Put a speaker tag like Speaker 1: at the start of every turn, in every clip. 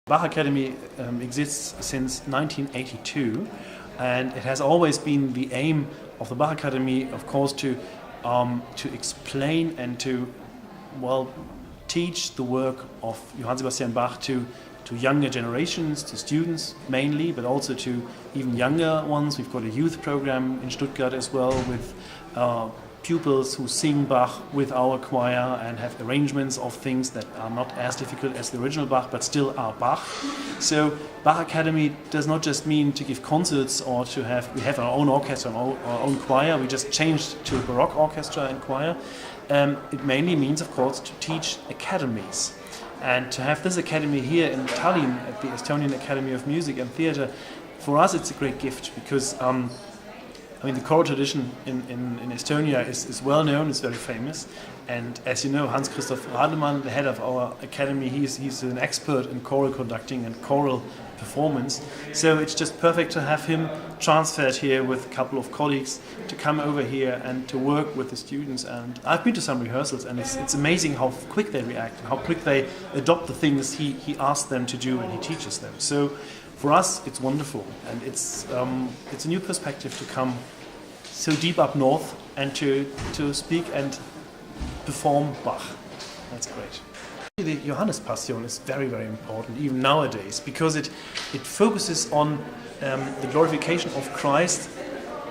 Speaker 1: Bach Academy exists since 1982, and it has always been the aim of the Bach Academy, of course, to explain and to teach the work of Johann Bach to younger generations, to students mainly, but also to even younger ones. We've got a youth program in Stuttgart as well with pupils who sing Bach with our choir and have arrangements of things that are not as difficult as the original Bach, but still are Bach. So Bach Academy does not just mean to give concerts or we have our own orchestra, our own choir. We just changed to a Baroque orchestra and choir. It mainly means, of course, to teach academies. And to have this academy here in Tallinn at the Estonian Academy of Music and Theatre, for us it's a great gift because the choral tradition in Estonia is well known, it's very famous. And as you know, Hans-Christoph Rademann, the head of our academy, he's an expert in choral conducting and choral performance. So it's just perfect to have him transferred here with a couple of colleagues to come over here and to work with the students. And I've been to some rehearsals, and it's amazing how quick they react and how quick they adopt the things he asks them to do and he teaches them. So for us, it's wonderful, and it's a new perspective to come so deep up north and to speak and perform Bach. That's great. The Johannese Passion is very, very important, even nowadays, because it focuses on the glorification of Christ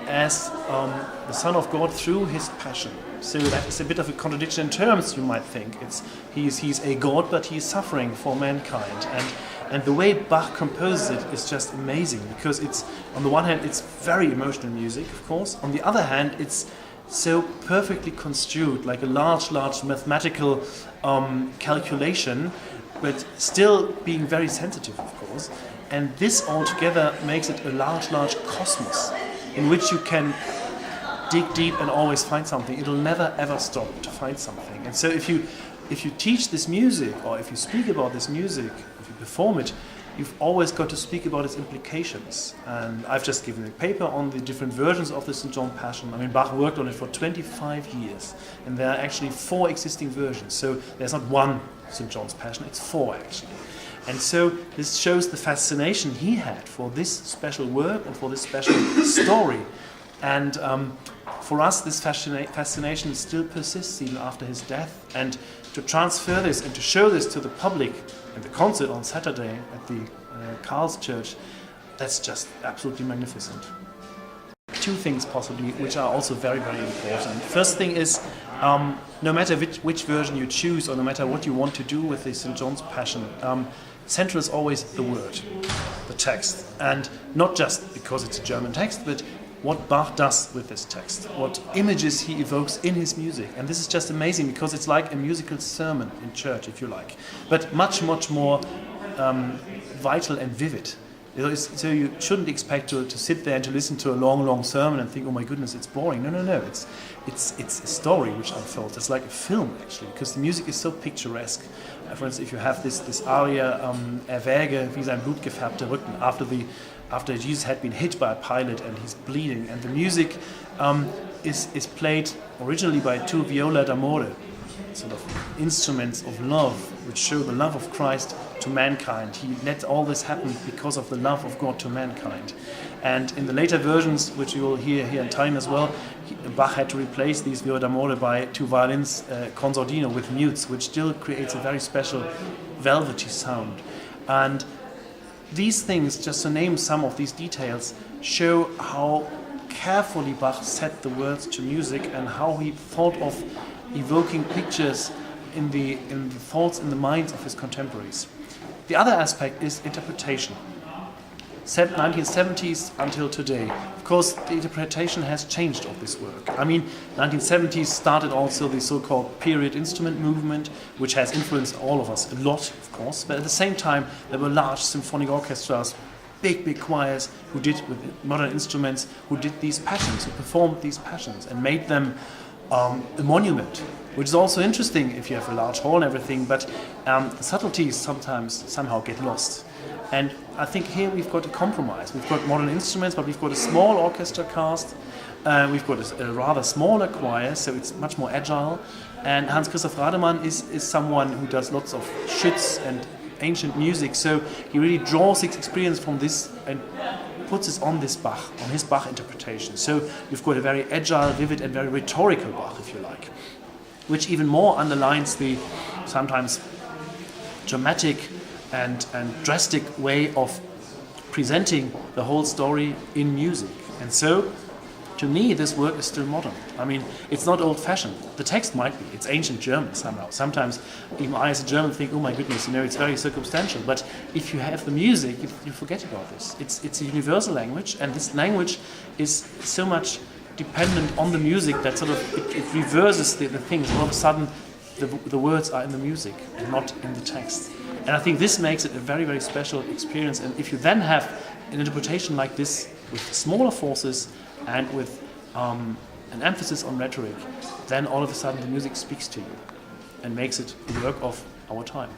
Speaker 1: as the Son of God through his passion. So that is a bit of a contradiction in terms, you might think. He's a God, but he's suffering for mankind. And the way Bach composes it is just amazing, because it's, on the one hand, it's very emotional music, of course. On the other hand, it's so perfectly construed, like a large mathematical calculation, but still being very sensitive, of course. And this all together makes it a large cosmos in which you can dig deep and always find something. It'll never ever stop to find something. And so if you teach this music, or if you speak about this music, if you perform it, you've always got to speak about its implications. And I've just given a paper on the different versions of the St. John Passion. Bach worked on it for 25 years, and there are actually 4 existing versions. So there's not one St. John's Passion, it's 4 actually. And so this shows the fascination he had for this special work and for this special story. And for us, this fascination still persists even after his death. And to transfer this and to show this to the public in the concert on Saturday at the Carl's Church, that's just absolutely magnificent. 2 things possibly, which are also very, very important. First thing is, no matter which version you choose, or no matter what you want to do with the St. John's Passion, central is always the word, the text. And not just because it's a German text, but what Bach does with this text, what images he evokes in his music. And this is just amazing, because it's like a musical sermon in church, if you like, but much more vital and vivid. So you shouldn't expect to sit there and to listen to a long sermon and think, oh my goodness, it's boring. No, it's a story which unfolds. It's like a film, actually, because the music is so picturesque. For instance, if you have this aria, Erwäge wie sein blutgefärbter Rücken, after Jesus had been hit by a pilot and he's bleeding, and the music is played originally by 2 viola d'amore, sort of instruments of love, which show the love of Christ to mankind. He let all this happen because of the love of God to mankind. And in the later versions, which you will hear here in Tallinn as well, Bach had to replace these viola d'amore by 2 violins consordino with mutes, which still creates a very special velvety sound. And these things, just to name some of these details, show how carefully Bach set the words to music and how he thought of evoking pictures in the thoughts and the minds of his contemporaries. The other aspect is interpretation. 1970s until today. Of course, the interpretation has changed of this work. 1970s started also the so-called period instrument movement, which has influenced all of us a lot, of course. But at the same time, there were large symphonic orchestras, big choirs who did, with modern instruments, who did these passions, who performed these passions and made them a monument, which is also interesting if you have a large hall and everything, but the subtleties somehow get lost. And I think here we've got a compromise. We've got modern instruments, but we've got a small orchestra cast. We've got a rather smaller choir, so it's much more agile. And Hans-Christoph Rademann is someone who does lots of schütz and ancient music. So he really draws his experience from this and puts it on this Bach, on his Bach interpretation. So you've got a very agile, vivid, and very rhetorical Bach, if you like, which even more underlines the sometimes dramatic and drastic way of presenting the whole story in music. And so, to me, this work is still modern. I mean, it's not old-fashioned. The text might be. It's ancient German somehow. Sometimes, even I as a German think, oh my goodness, it's very circumstantial. But if you have the music, you forget about this. It's a universal language, and this language is so much dependent on the music that sort of it reverses the things. All of a sudden, the words are in the music and not in the text. And I think this makes it a very, very special experience. And if you then have an interpretation like this with smaller forces and with an emphasis on rhetoric, then all of a sudden the music speaks to you and makes it the work of our time.